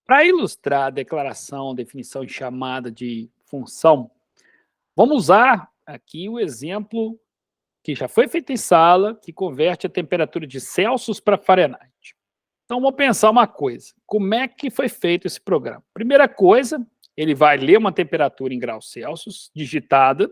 Para ilustrar a declaração, definição e chamada de função, vamos usar aqui o exemplo que já foi feito em sala, que converte a temperatura de Celsius para Fahrenheit. Então, vamos pensar uma coisa. Como é que foi feito esse programa? Primeira coisa, ele vai ler uma temperatura em graus Celsius, digitada.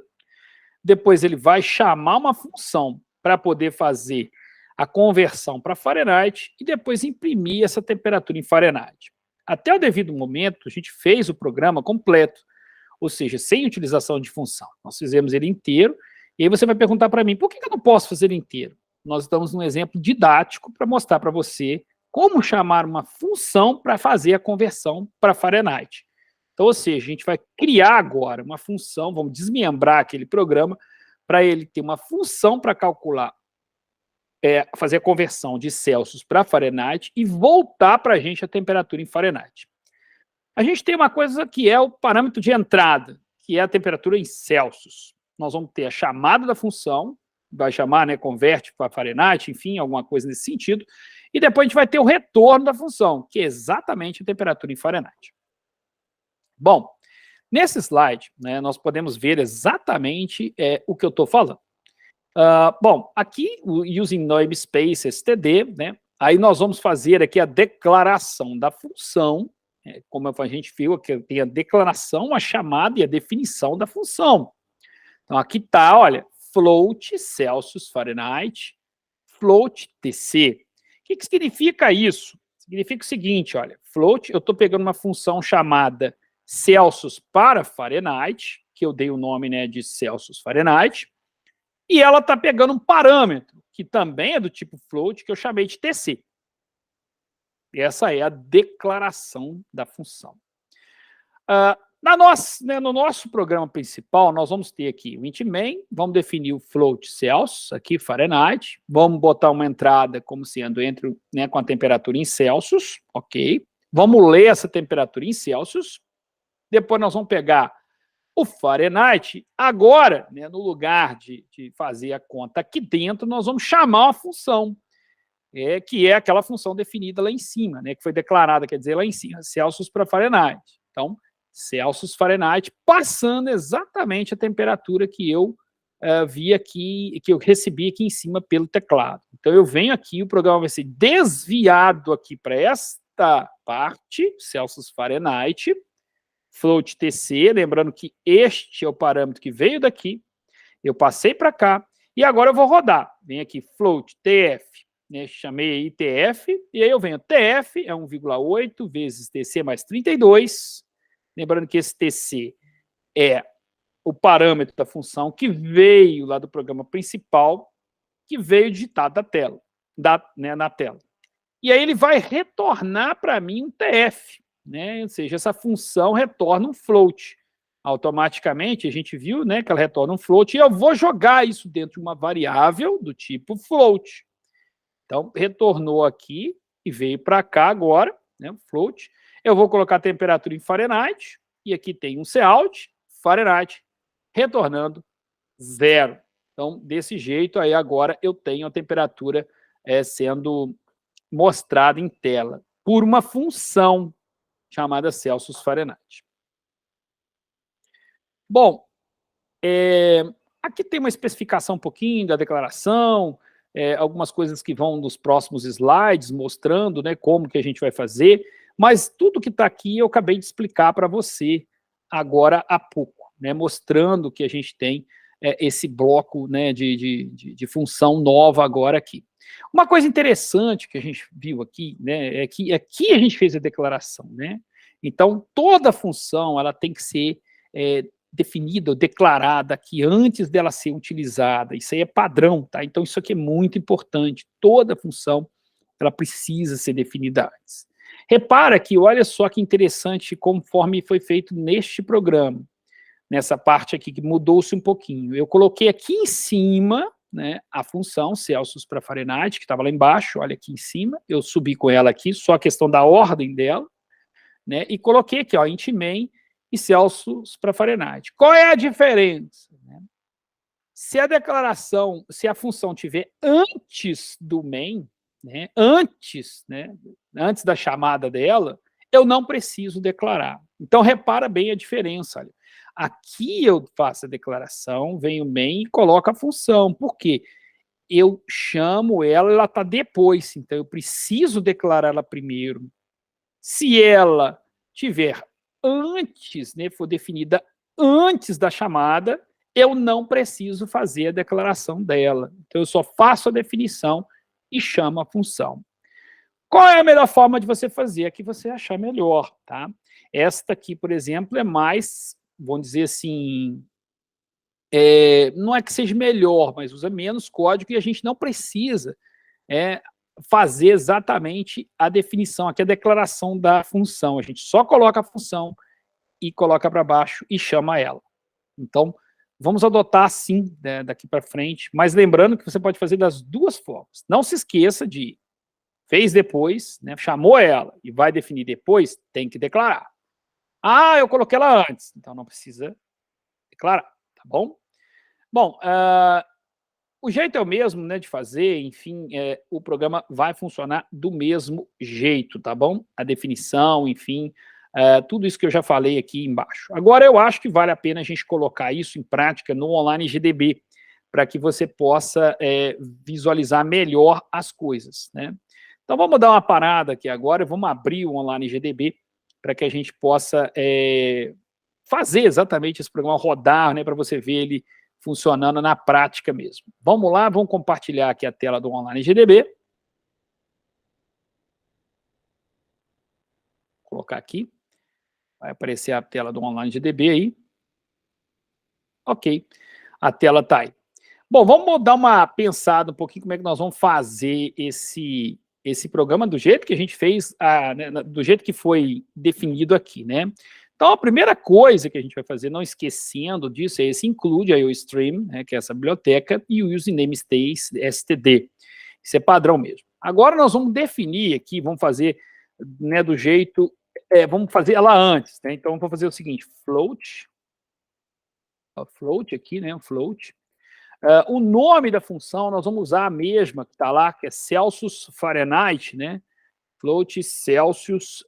Depois, ele vai chamar uma função para poder fazer a conversão para Fahrenheit e depois imprimir essa temperatura em Fahrenheit. Até o devido momento, a gente fez o programa completo, ou seja, sem utilização de função. Nós fizemos ele inteiro, e aí você vai perguntar para mim, por que eu não posso fazer ele inteiro? Nós estamos num exemplo didático para mostrar para você como chamar uma função para fazer a conversão para Fahrenheit. Então, ou seja, a gente vai criar agora uma função, vamos desmembrar aquele programa para ele ter uma função para calcular, fazer a conversão de Celsius para Fahrenheit e voltar para a gente a temperatura em Fahrenheit. A gente tem uma coisa que é o parâmetro de entrada, que é a temperatura em Celsius. Nós vamos ter a chamada da função, vai chamar, né, converte para Fahrenheit, enfim, alguma coisa nesse sentido, e depois a gente vai ter o retorno da função, que é exatamente a temperatura em Fahrenheit. Bom, nesse slide, né, nós podemos ver exatamente o que eu estou falando. Bom, aqui, using namespace std, né, aí nós vamos fazer aqui a declaração da função, como a gente viu, aqui tem a declaração, a chamada e a definição da função. Então, aqui está, olha, float Celsius Fahrenheit, float TC. O que significa isso? Significa o seguinte, olha, float, eu estou pegando uma função chamada Celsius para Fahrenheit, que eu dei o nome, né, de Celsius Fahrenheit, e ela está pegando um parâmetro, que também é do tipo float, que eu chamei de TC. Essa é a declaração da função. No nosso programa principal, nós vamos ter aqui o int main, vamos definir o float Celsius, aqui Fahrenheit, vamos botar uma entrada como sendo entre, né, com a temperatura em Celsius, ok? Vamos ler essa temperatura em Celsius, depois nós vamos pegar o Fahrenheit, agora, né, no lugar de fazer a conta aqui dentro, nós vamos chamar uma função, que é aquela função definida lá em cima, né, que foi declarada, quer dizer, lá em cima, Celsius para Fahrenheit. Então, Celsius Fahrenheit, passando exatamente a temperatura que eu vi aqui, que eu recebi aqui em cima pelo teclado. Então, eu venho aqui, o programa vai ser desviado aqui para esta parte, Celsius Fahrenheit, float TC, lembrando que este é o parâmetro que veio daqui, eu passei para cá, e agora eu vou rodar. Vem aqui, float TF, né, chamei aí TF, e aí eu venho, TF é 1,8 vezes TC mais 32, lembrando que esse TC é o parâmetro da função que veio lá do programa principal, que veio digitado da tela, na tela. E aí ele vai retornar para mim um TF, né? Ou seja, essa função retorna um float. Automaticamente, a gente viu, né, que ela retorna um float, e eu vou jogar isso dentro de uma variável do tipo float. Então, retornou aqui e veio para cá agora, né, float. Eu vou colocar a temperatura em Fahrenheit, e aqui tem um cout, Fahrenheit, retornando 0. Então, desse jeito, aí agora eu tenho a temperatura sendo mostrada em tela por uma função chamada Celsius Fahrenheit. Bom, aqui tem uma especificação um pouquinho da declaração, algumas coisas que vão nos próximos slides, mostrando, né, como que a gente vai fazer, mas tudo que está aqui eu acabei de explicar para você agora há pouco, né, mostrando que a gente tem esse bloco, né, de função nova agora aqui. Uma coisa interessante que a gente viu aqui, né, é que aqui a gente fez a declaração, né? Então, toda função ela tem que ser definida ou declarada aqui antes dela ser utilizada. Isso aí é padrão, tá? Então, isso aqui é muito importante. Toda função ela precisa ser definida antes. Repara que, olha só que interessante conforme foi feito neste programa. Nessa parte aqui que mudou-se um pouquinho. Eu coloquei aqui em cima, né, a função Celsius para Fahrenheit, que estava lá embaixo, olha aqui em cima, eu subi com ela aqui, só a questão da ordem dela, né, e coloquei aqui, ó, int main e Celsius para Fahrenheit. Qual é a diferença? Né? Se a declaração, se a função tiver antes do main, né, antes da chamada dela, eu não preciso declarar. Então, repara bem a diferença. Olha. Aqui eu faço a declaração, venho bem e coloco a função. Por quê? Eu chamo ela está depois, então eu preciso declarar ela primeiro. Se ela tiver antes, né, for definida antes da chamada, eu não preciso fazer a declaração dela. Então, eu só faço a definição e chamo a função. Qual é a melhor forma de você fazer? A que você achar melhor, tá? Esta aqui, por exemplo, é mais, vamos dizer assim, não é que seja melhor, mas usa menos código e a gente não precisa fazer exatamente a definição, aqui a declaração da função. A gente só coloca a função e coloca para baixo e chama ela. Então, vamos adotar assim, né, daqui para frente, mas lembrando que você pode fazer das duas formas. Não se esqueça de, fez depois, né, chamou ela e vai definir depois, tem que declarar. Ah, eu coloquei ela antes, então não precisa declarar, tá bom? Bom, o jeito é o mesmo, né, de fazer, enfim, o programa vai funcionar do mesmo jeito, tá bom? A definição, enfim, tudo isso que eu já falei aqui embaixo. Agora, eu acho que vale a pena a gente colocar isso em prática no Online GDB, para que você possa visualizar melhor as coisas, né? Então, vamos dar uma parada aqui agora, vamos abrir o Online GDB, para que a gente possa fazer exatamente esse programa rodar, né, para você ver ele funcionando na prática mesmo. Vamos lá, vamos compartilhar aqui a tela do Online GDB. Vou colocar aqui. Vai aparecer a tela do Online GDB aí. Ok, a tela está aí. Bom, vamos dar uma pensada um pouquinho como é que nós vamos fazer esse programa do jeito que a gente fez, né, do jeito que foi definido aqui, né? Então, a primeira coisa que a gente vai fazer, não esquecendo disso, é esse include IOStream, né, que é essa biblioteca, e o use namespace std. Isso é padrão mesmo. Agora nós vamos definir aqui, vamos fazer, né, do jeito, vamos fazer ela antes, né? Então, vamos fazer o seguinte, float aqui, né, float. O nome da função, nós vamos usar a mesma que está lá, que é Celsius Fahrenheit, né? Float Celsius,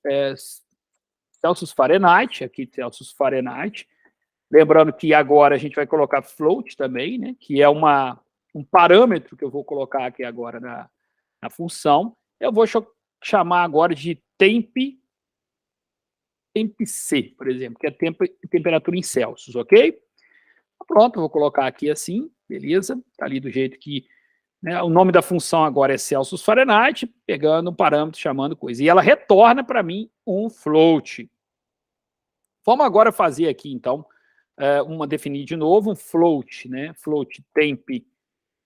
Celsius Fahrenheit, aqui Celsius Fahrenheit. Lembrando que agora a gente vai colocar float também, né? Que é um parâmetro que eu vou colocar aqui agora na função. Eu vou chamar agora de temp C, por exemplo, que é temperatura em Celsius, ok? Pronto, vou colocar aqui assim, beleza? Está ali do jeito que... Né, o nome da função agora é Celsius Fahrenheit, pegando um parâmetro, chamando coisa. E ela retorna para mim um float. Vamos agora fazer aqui, então, definir de novo um float, né? Float temp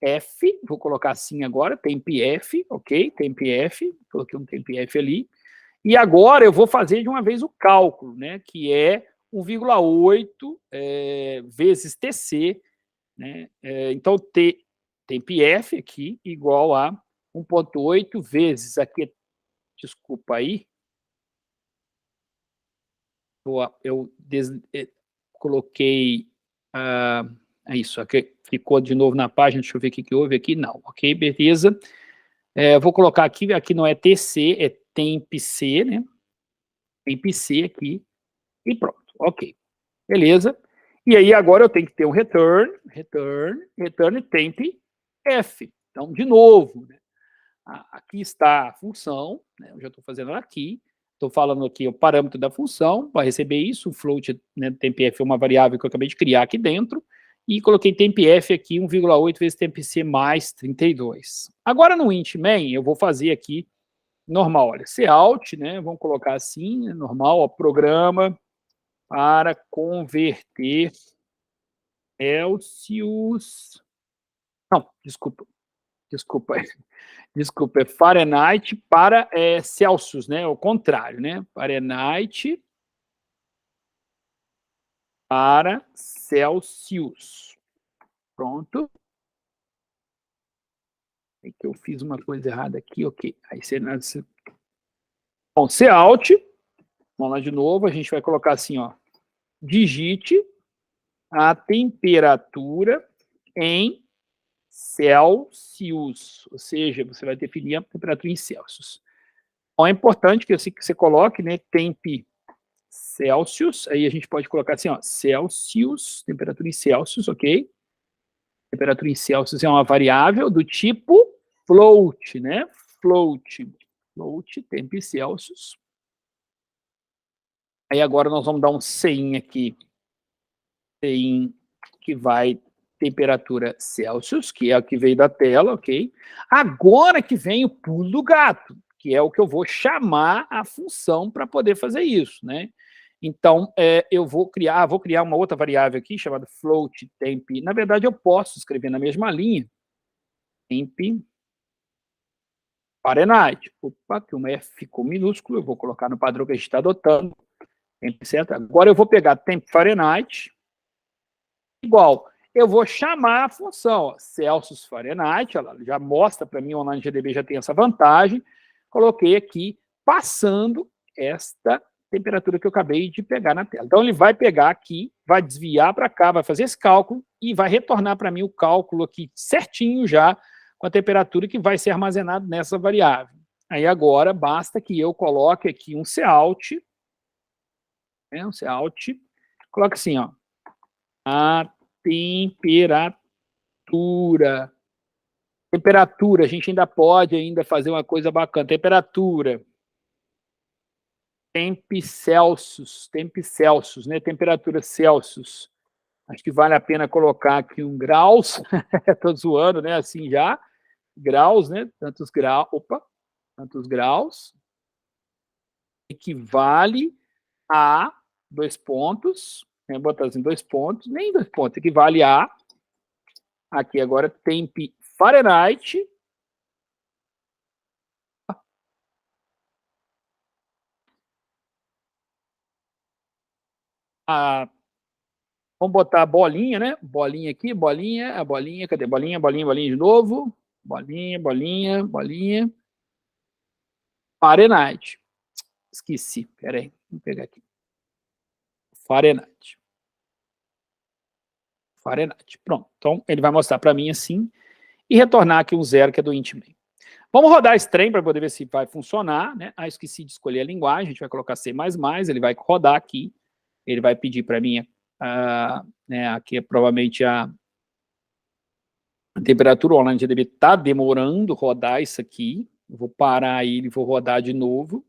F, vou colocar assim agora, temp F, ok? Temp F, coloquei um temp F ali. E agora eu vou fazer de uma vez o cálculo, né? Que é 1,8 vezes TC, né? Então, temp F aqui igual a 1,8 vezes aqui, desculpa aí, eu coloquei isso, aqui ficou de novo na página, deixa eu ver o que houve aqui, não, ok, beleza. Vou colocar aqui não é TC, é tempC, né? TempC aqui, e pronto, ok, beleza. E aí agora eu tenho que ter um return temp F. Então, de novo, né? Aqui está a função, né? Eu já estou fazendo ela aqui. Estou falando aqui o parâmetro da função, para receber isso, o float, né, tempf é uma variável que eu acabei de criar aqui dentro, e coloquei tempf aqui, 1,8 vezes tempc mais 32. Agora no int main, eu vou fazer aqui, normal, olha, cout, né, vamos colocar assim, normal, ó, programa para converter Celsius, não, desculpa, é Fahrenheit para Celsius, né? O contrário, né? Fahrenheit para Celsius. Pronto. É que eu fiz uma coisa errada aqui, ok. Aí você... Bom, cout. Vamos lá de novo, a gente vai colocar assim, ó. Digite a temperatura em Celsius. Ou seja, você vai definir a temperatura em Celsius. Então, é importante que você coloque, né, temp Celsius, aí a gente pode colocar assim, ó, Celsius, temperatura em Celsius, ok? Temperatura em Celsius é uma variável do tipo float, né? Float, temp Celsius. Aí agora nós vamos dar um Cin aqui, Cin que vai temperatura Celsius, que é o que veio da tela, ok? Agora que vem o pulo do gato, que é o que eu vou chamar a função para poder fazer isso, né? Então, eu vou criar uma outra variável aqui, chamada float temp. Na verdade, eu posso escrever na mesma linha, temp Fahrenheit. Opa, que uma F ficou minúsculo, eu vou colocar no padrão que a gente está adotando, temp certo? Agora eu vou pegar temp Fahrenheit, igual, eu vou chamar a função, ó, Celsius Fahrenheit, ela já mostra para mim, o Online GDB já tem essa vantagem, coloquei aqui, passando esta temperatura que eu acabei de pegar na tela. Então, ele vai pegar aqui, vai desviar para cá, vai fazer esse cálculo e vai retornar para mim o cálculo aqui certinho já, com a temperatura que vai ser armazenado nessa variável. Aí agora, basta que eu coloque aqui um Cout, né, um Cout, coloque assim, ó, a temperatura. Temperatura, a gente ainda pode fazer uma coisa bacana. Temperatura. Temp Celsius, né? Temperatura Celsius. Acho que vale a pena colocar aqui um graus. Estou zoando, né? Assim já. Graus, né? Tantos graus. Opa! Tantos graus. Equivale a 2 pontos. Vou botar assim, 2 pontos. Nem 2 pontos. Equivale a. Aqui agora, temp Fahrenheit. Vamos botar a bolinha, né? Bolinha aqui, bolinha, a bolinha, cadê? Bolinha, bolinha, bolinha de novo. Bolinha, bolinha, bolinha. Fahrenheit. Esqueci, peraí, vamos pegar aqui. Fahrenheit. Fahrenheit. Pronto. Então, ele vai mostrar para mim assim e retornar aqui um zero, que é do int main. Vamos rodar esse trem para poder ver se vai funcionar, né? Ah, esqueci de escolher a linguagem, a gente vai colocar C++, ele vai rodar aqui, ele vai pedir para mim, né, aqui é provavelmente a temperatura online GDB está demorando rodar isso aqui, eu vou parar ele, vou rodar de novo.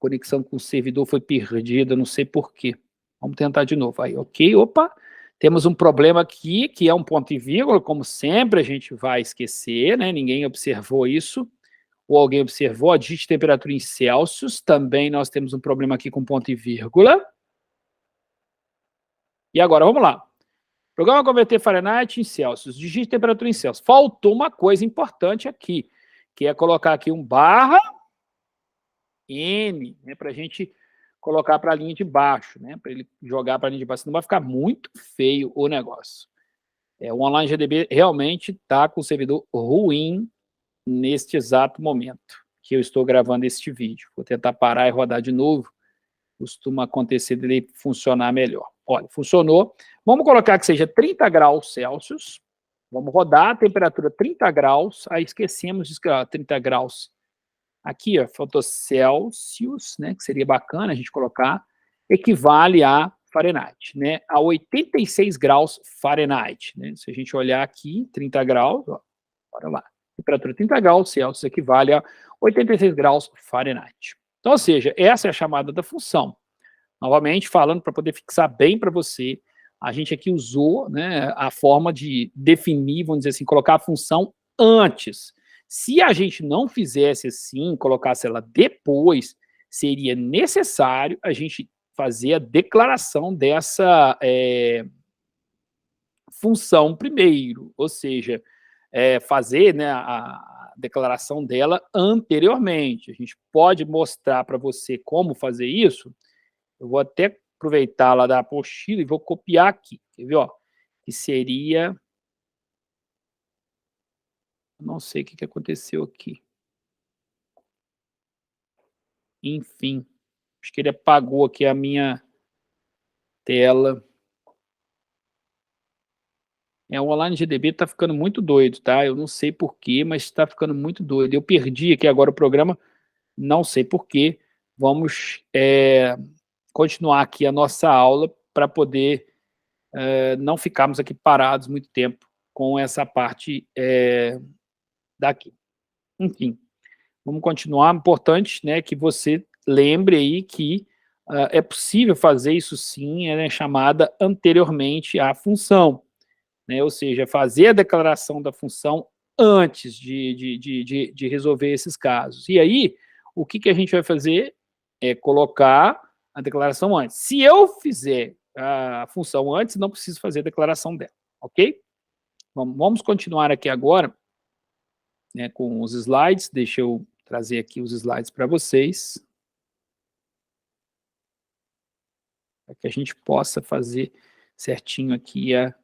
Conexão com o servidor foi perdida, não sei porquê. Vamos tentar de novo. Aí, ok, opa, temos um problema aqui, que é um ponto e vírgula, como sempre a gente vai esquecer, né? Ninguém observou isso, ou alguém observou, a digite temperatura em Celsius, também nós temos um problema aqui com ponto e vírgula. E agora, vamos lá. Programa converter Fahrenheit em Celsius, digite temperatura em Celsius. Faltou uma coisa importante aqui, que é colocar aqui um barra N, né, para a gente colocar para a linha de baixo, né, para ele jogar para a linha de baixo, senão vai ficar muito feio o negócio. O Online GDB realmente está com o servidor ruim neste exato momento que eu estou gravando este vídeo. Vou tentar parar e rodar de novo, costuma acontecer dele funcionar melhor. Olha, funcionou. Vamos colocar que seja 30 graus Celsius. Vamos rodar a temperatura 30 graus. Aí esquecemos de 30 graus. Aqui, ó, faltou Celsius, né, que seria bacana a gente colocar, equivale a Fahrenheit, né, a 86 graus Fahrenheit. Né? Se a gente olhar aqui, 30 graus, ó, bora lá. Temperatura 30 graus Celsius equivale a 86 graus Fahrenheit. Então, ou seja, essa é a chamada da função. Novamente, falando para poder fixar bem para você, a gente aqui usou, né, a forma de definir, vamos dizer assim, colocar a função antes. Se a gente não fizesse assim, colocasse ela depois, seria necessário a gente fazer a declaração dessa função primeiro, ou seja, fazer, né, a declaração dela anteriormente. A gente pode mostrar para você como fazer isso. Eu vou até aproveitar lá da apostila e vou copiar aqui, quer ver, ó? Que seria... Não sei o que aconteceu aqui. Enfim, acho que ele apagou aqui a minha tela. O Online GDB está ficando muito doido, tá? Eu não sei porquê, mas está ficando muito doido. Eu perdi aqui agora o programa, não sei porquê. Vamos continuar aqui a nossa aula para poder não ficarmos aqui parados muito tempo com essa parte daqui. Enfim, vamos continuar. Importante, né, que você lembre aí que é possível fazer isso sim, chamada anteriormente à função, né? Ou seja, fazer a declaração da função antes de resolver esses casos. E aí, o que a gente vai fazer é colocar a declaração antes. Se eu fizer a função antes, não preciso fazer a declaração dela, ok? Vamos continuar aqui agora, né, com os slides. Deixa eu trazer aqui os slides para vocês, para que a gente possa fazer certinho aqui a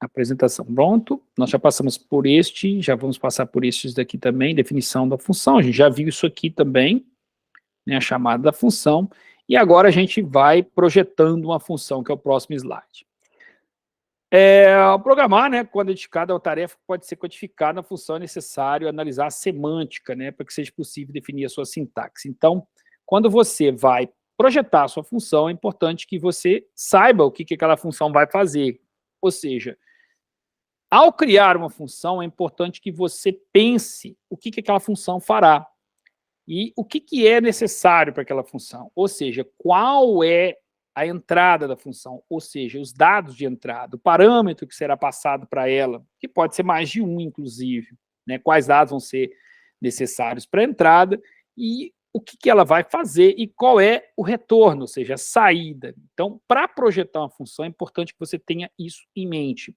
apresentação. Pronto, nós já passamos por este, já vamos passar por estes daqui também, definição da função, a gente já viu isso aqui também, né, a chamada da função, e agora a gente vai projetando uma função, que é o próximo slide. Programar, né, quando é dedicado a uma tarefa, pode ser codificada na função, é necessário analisar a semântica, né, para que seja possível definir a sua sintaxe. Então, quando você vai projetar a sua função, é importante que você saiba o que aquela função vai fazer. Ou seja, ao criar uma função, é importante que você pense o que aquela função fará e o que é necessário para aquela função. Ou seja, qual é a entrada da função, ou seja, os dados de entrada, o parâmetro que será passado para ela, que pode ser mais de um, inclusive, né? Quais dados vão ser necessários para a entrada e o que ela vai fazer e qual é o retorno, ou seja, a saída. Então, para projetar uma função, é importante que você tenha isso em mente.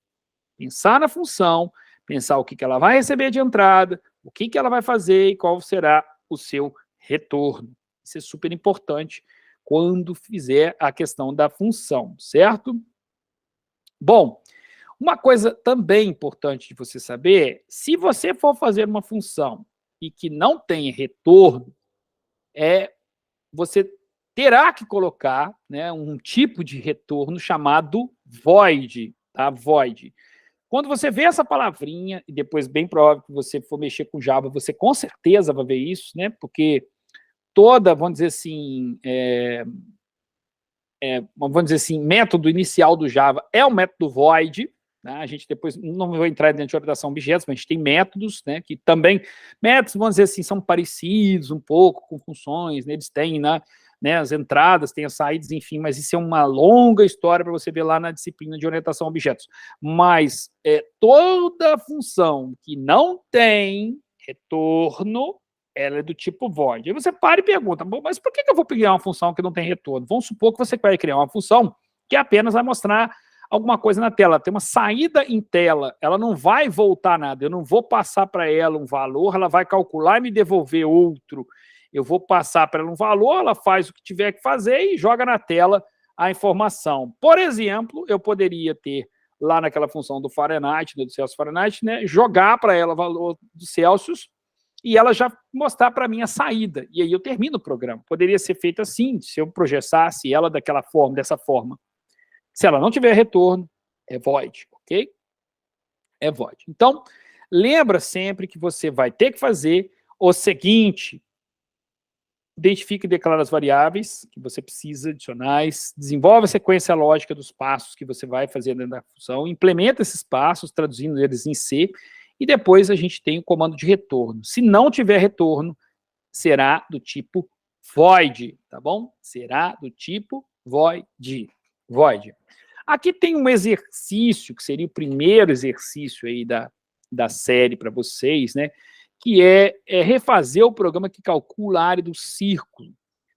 Pensar na função, pensar o que ela vai receber de entrada, o que ela vai fazer e qual será o seu retorno. Isso é super importante quando fizer a questão da função, certo? Bom, uma coisa também importante de você saber é, se você for fazer uma função e que não tem retorno, você terá que colocar, né, um tipo de retorno chamado void, tá? Void. Quando você vê essa palavrinha, e depois bem provável que você for mexer com Java, você com certeza vai ver isso, né? Porque toda, vamos dizer assim, método inicial do Java é o método void, né? A gente depois, não vou entrar dentro de orientação a objetos, mas a gente tem métodos, né, que também, métodos, vamos dizer assim, são parecidos um pouco com funções, né, eles têm, né, as entradas, tem as saídas, enfim, mas isso é uma longa história para você ver lá na disciplina de orientação a objetos. Mas toda função que não tem retorno, ela é do tipo void. Aí você para e pergunta, mas por que eu vou criar uma função que não tem retorno? Vamos supor que você vai criar uma função que apenas vai mostrar alguma coisa na tela, tem uma saída em tela, ela não vai voltar nada, eu não vou passar para ela um valor, ela vai calcular e me devolver outro. Eu vou passar para ela um valor, ela faz o que tiver que fazer e joga na tela a informação. Por exemplo, eu poderia ter lá naquela função do Fahrenheit, do Celsius Fahrenheit, né, jogar para ela o valor do Celsius e ela já mostrar para mim a saída. E aí eu termino o programa. Poderia ser feito assim, se eu projetasse ela daquela forma, dessa forma. Se ela não tiver retorno, é void, ok? É void. Então, lembra sempre que você vai ter que fazer o seguinte: identifique e declara as variáveis que você precisa adicionais, desenvolve a sequência lógica dos passos que você vai fazer dentro da função, implementa esses passos, traduzindo eles em C, e depois a gente tem o comando de retorno. Se não tiver retorno, será do tipo void, tá bom? Será do tipo void. Void. Aqui tem um exercício, que seria o primeiro exercício aí da série para vocês, né? Que é refazer o programa que calcula a área do círculo.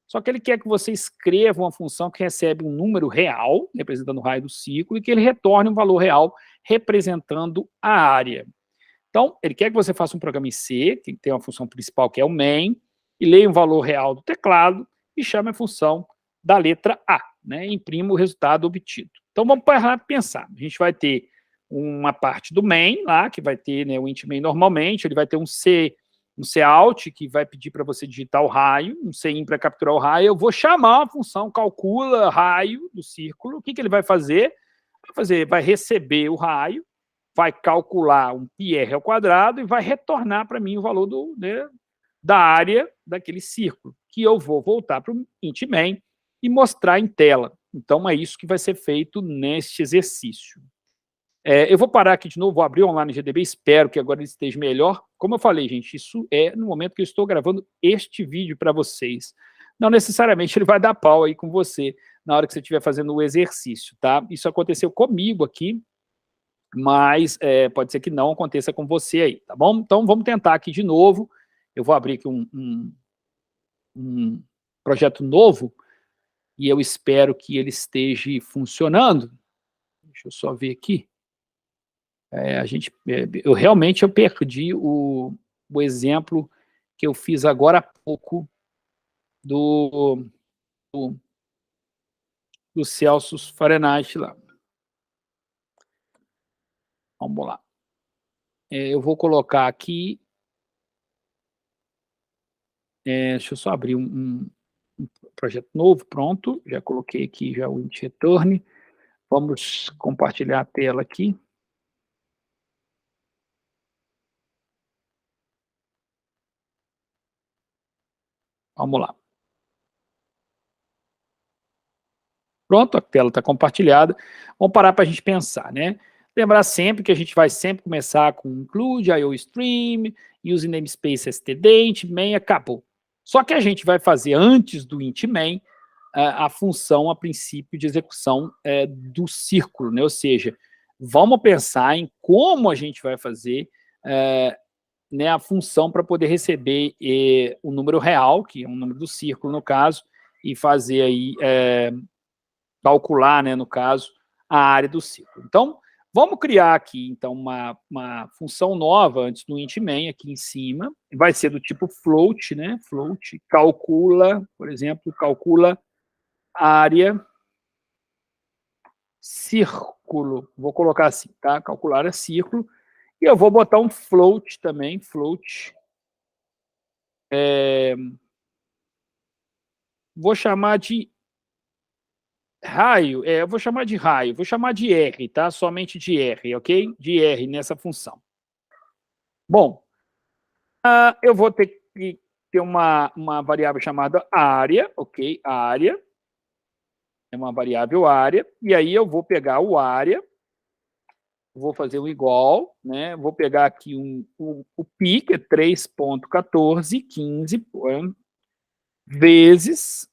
Só que ele quer que você escreva uma função que recebe um número real, representando o raio do círculo, e que ele retorne um valor real, representando a área. Então, ele quer que você faça um programa em C, que tem uma função principal, que é o main, e leia um valor real do teclado, e chame a função da letra A, né? E imprima o resultado obtido. Então, vamos parar para pensar. A gente vai ter uma parte do main lá, que vai ter, né, o int main normalmente, ele vai ter um cout, que vai pedir para você digitar o raio, um cin para capturar o raio. Eu vou chamar a função calcula raio do círculo. O que ele vai fazer? vai receber o raio, vai calcular um πr ao quadrado e vai retornar para mim o valor da área daquele círculo, que eu vou voltar para o int main e mostrar em tela. Então, é isso que vai ser feito neste exercício. Eu vou parar aqui de novo, vou abrir o online GDB, espero que agora ele esteja melhor. Como eu falei, gente, isso é no momento que eu estou gravando este vídeo para vocês. Não necessariamente ele vai dar pau aí com você na hora que você estiver fazendo o exercício, tá? Isso aconteceu comigo aqui, mas pode ser que não aconteça com você aí, tá bom? Então, vamos tentar aqui de novo. Eu vou abrir aqui um projeto novo e eu espero que ele esteja funcionando. Deixa eu só ver aqui. Eu realmente perdi o exemplo que eu fiz agora há pouco do Celsius Fahrenheit lá. Vamos lá. Eu vou colocar aqui. Deixa eu só abrir um projeto novo, pronto. Já coloquei aqui já o int return. Vamos compartilhar a tela aqui. Vamos lá. Pronto, a tela está compartilhada. Vamos parar para a gente pensar, né? Lembrar sempre que a gente vai sempre começar com include, IOStream, use namespace std, int main, acabou. Só que a gente vai fazer antes do int main a função, a princípio de execução do círculo, né? Ou seja, vamos pensar em como a gente vai fazer né, a função para poder receber o número real, que é o número do círculo, no caso, e fazer aí, calcular, né, no caso, a área do círculo. Então, vamos criar aqui, então, uma função nova antes do int main, aqui em cima, vai ser do tipo float, né, float, calcula, por exemplo, calcula área círculo, vou colocar assim, tá, calcular área círculo, e eu vou botar um float também, float, vou chamar de raio, eu vou chamar de raio, vou chamar de R, tá? Somente de R, ok? De R nessa função. Bom, eu vou ter que ter uma variável chamada área, ok? Área, é uma variável área, e aí eu vou pegar o área, vou fazer um igual, né? Vou pegar aqui o π, que é 3.1415, vezes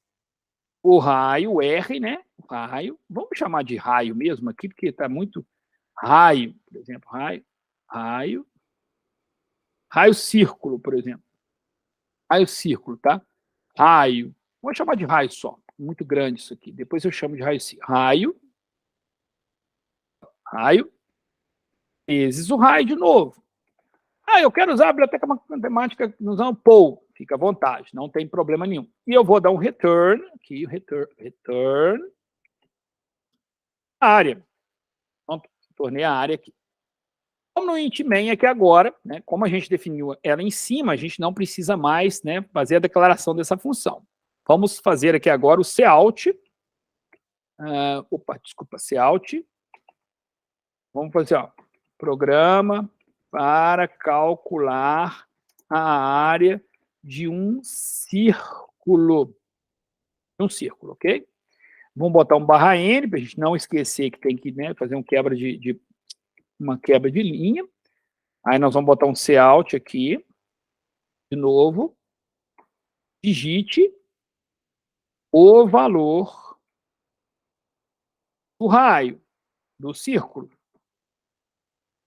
o raio, R, né? O raio, vamos chamar de raio mesmo aqui, porque está muito raio, por exemplo, raio círculo, por exemplo. Raio círculo, tá? Raio, vou chamar de raio só, muito grande isso aqui, depois eu chamo de raio círculo. Raio, vezes o raio de novo. Eu quero usar a biblioteca matemática usando POU, fica à vontade, não tem problema nenhum. E eu vou dar um return, aqui, return, área. Pronto, tornei a área aqui. Como no int main aqui agora, né, como a gente definiu ela em cima, a gente não precisa mais, né, fazer a declaração dessa função. Vamos fazer aqui agora o cout. Cout. Vamos fazer, ó, programa para calcular a área de um círculo. Ok? Vamos botar um /n, para a gente não esquecer que tem que, né, fazer uma quebra de linha. Aí nós vamos botar um cout aqui, de novo. Digite o valor do raio do círculo.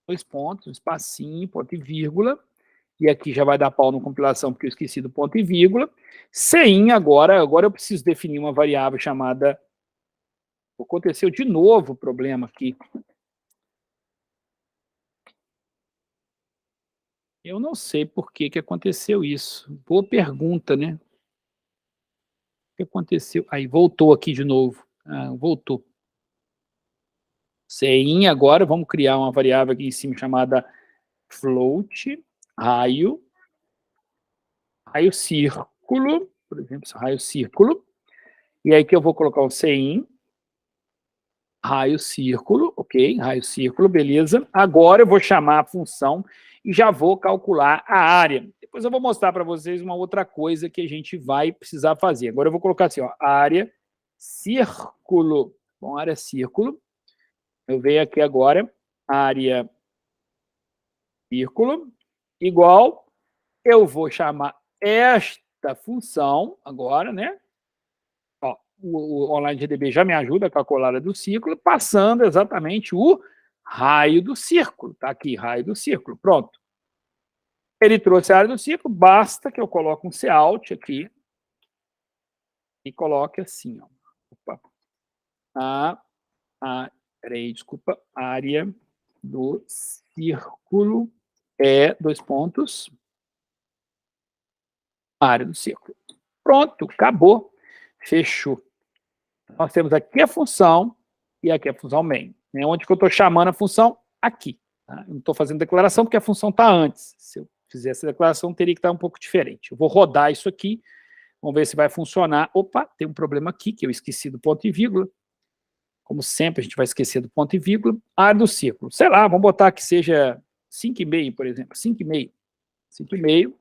2 pontos, um espacinho, ponto e vírgula. E aqui já vai dar pau na compilação, porque eu esqueci do ponto e vírgula. Cin agora eu preciso definir uma variável chamada... Aconteceu de novo o problema aqui. Eu não sei por que aconteceu isso. Boa pergunta, né? O que aconteceu? Aí, voltou aqui de novo. Voltou. Cin agora, vamos criar uma variável aqui em cima chamada float, raio círculo, por exemplo, raio círculo. E aí que eu vou colocar o cin, raio círculo, Ok, raio círculo, beleza. Agora eu vou chamar a função e já vou calcular a área. Depois eu vou mostrar para vocês uma outra coisa que a gente vai precisar fazer. Agora eu vou colocar assim, ó, área círculo. Bom, área círculo. Eu venho aqui agora, área círculo, igual, eu vou chamar esta função agora, né? Ó, o OnlineGDB já me ajuda a calcular a área do círculo, passando exatamente o raio do círculo. Tá aqui, raio do círculo, pronto. Ele trouxe a área do círculo, basta que eu coloque um Cout aqui e coloque assim, ó. Opa. Peraí, desculpa, área do círculo é, dois pontos, área do círculo. Pronto, acabou, fechou. Nós temos aqui a função e aqui a função main. Né? Onde que eu estou chamando a função? Aqui. Tá? Eu não estou fazendo declaração porque a função está antes. Se eu fizesse a declaração, teria que estar um pouco diferente. Eu vou rodar isso aqui, vamos ver se vai funcionar. Opa, tem um problema aqui, que eu esqueci do ponto e vírgula. Como sempre, a gente vai esquecer do ponto e vírgula. A área do círculo. Sei lá, vamos botar que seja 5,5, por exemplo. 5,5. 5,5.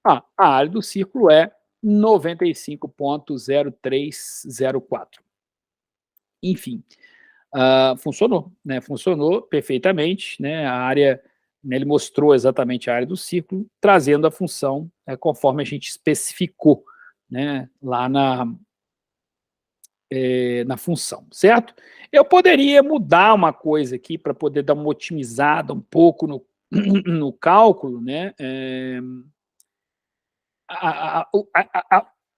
A área do círculo é 95,0304. Enfim, funcionou, né? Funcionou perfeitamente, né? A área, né, ele mostrou exatamente a área do círculo, trazendo a função conforme a gente especificou, né? Lá na função, certo? Eu poderia mudar uma coisa aqui para poder dar uma otimizada um pouco no cálculo, né?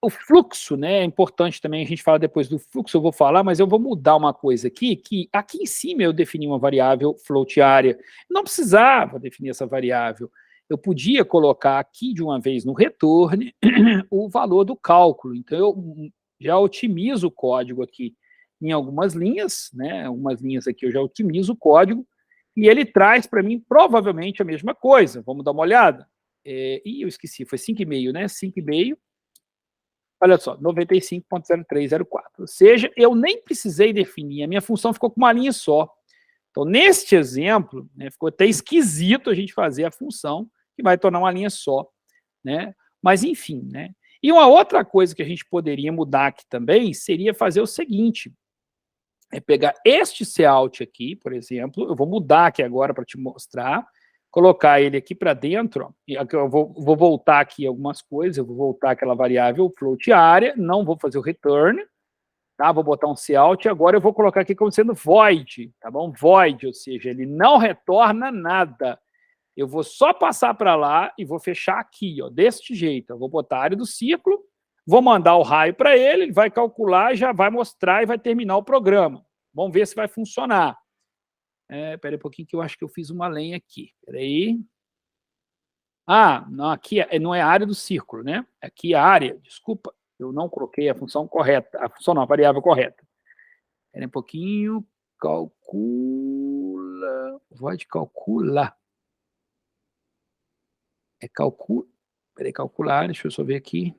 O fluxo, né, é importante também, a gente fala depois do fluxo, eu vou falar, mas eu vou mudar uma coisa aqui, que aqui em cima eu defini uma variável float área, não precisava definir essa variável, eu podia colocar aqui de uma vez no return o valor do cálculo, então eu já otimizo o código aqui em algumas linhas, né, algumas linhas aqui eu já otimizo o código, e ele traz para mim provavelmente a mesma coisa, vamos dar uma olhada? E eu esqueci, foi 5,5, né? 5,5. Olha só, 95,0304. Ou seja, eu nem precisei definir, a minha função ficou com uma linha só. Então, neste exemplo, né, ficou até esquisito a gente fazer a função, que vai tornar uma linha só. Né? Mas, enfim, né? E uma outra coisa que a gente poderia mudar aqui também seria fazer o seguinte, pegar este Cout aqui, por exemplo, eu vou mudar aqui agora para te mostrar, colocar ele aqui para dentro, e aqui eu vou voltar aqui algumas coisas, eu vou voltar aquela variável float área, não vou fazer o return, tá? Vou botar um Cout, e agora eu vou colocar aqui como sendo void, tá bom? Void, ou seja, ele não retorna nada. Eu vou só passar para lá e vou fechar aqui, ó, deste jeito. Eu vou botar a área do círculo, vou mandar o raio para ele, ele vai calcular, já vai mostrar e vai terminar o programa. Vamos ver se vai funcionar. Espera aí um pouquinho que eu acho que eu fiz uma lenha aqui. Espera aí. Não, aqui não é a área do círculo, né? Aqui é a área, desculpa, eu não coloquei a função correta, a função não, a variável correta. Espera aí um pouquinho, calcula, void calcula. Espera aí, calcular, deixa eu só ver aqui.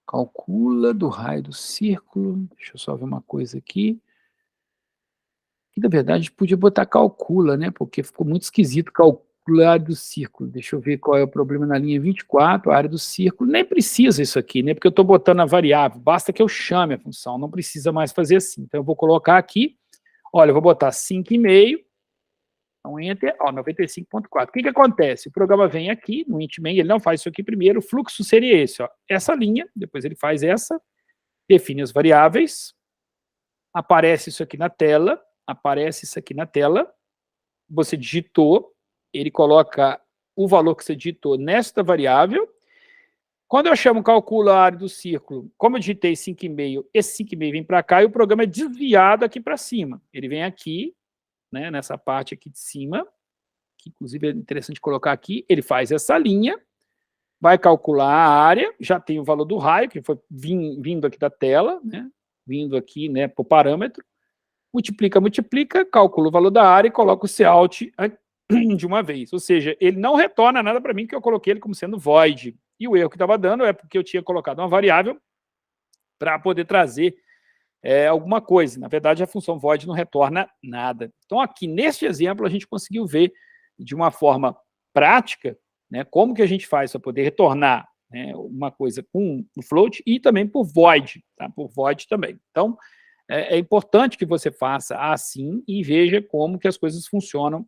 Calcula do raio do círculo, deixa eu só ver uma coisa aqui. Que, na verdade, a gente podia botar calcula, né? Porque ficou muito esquisito calcular do círculo. Deixa eu ver qual é o problema na linha 24, a área do círculo. Nem precisa isso aqui, né? Porque eu estou botando a variável, basta que eu chame a função, não precisa mais fazer assim. Então, eu vou colocar aqui, olha, eu vou botar 5,5, então, enter, ó, 95,4. O que acontece? O programa vem aqui, no int main, ele não faz isso aqui primeiro, o fluxo seria esse, ó, essa linha, depois ele faz essa, define as variáveis, aparece isso aqui na tela, você digitou, ele coloca o valor que você digitou nesta variável. Quando eu chamo calcula a área do círculo, como eu digitei 5,5, esse 5,5 vem para cá e o programa é desviado aqui para cima. Ele vem aqui, né, nessa parte aqui de cima, que inclusive é interessante colocar aqui, ele faz essa linha, vai calcular a área, já tem o valor do raio, que foi vindo aqui da tela, né, vindo aqui, né, para o parâmetro, multiplica, calcula o valor da área e coloca o Cout de uma vez. Ou seja, ele não retorna nada para mim, porque eu coloquei ele como sendo void. E o erro que estava dando é porque eu tinha colocado uma variável para poder trazer alguma coisa. Na verdade, a função void não retorna nada. Então, aqui neste exemplo, a gente conseguiu ver de uma forma prática, né, como que a gente faz para poder retornar, né, uma coisa com o float e também por void, tá? Por void também. Então, é importante que você faça assim e veja como que as coisas funcionam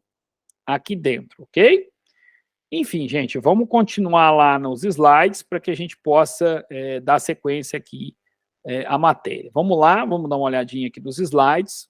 aqui dentro, ok? Enfim, gente, vamos continuar lá nos slides para que a gente possa dar sequência aqui à matéria. Vamos lá, vamos dar uma olhadinha aqui nos slides.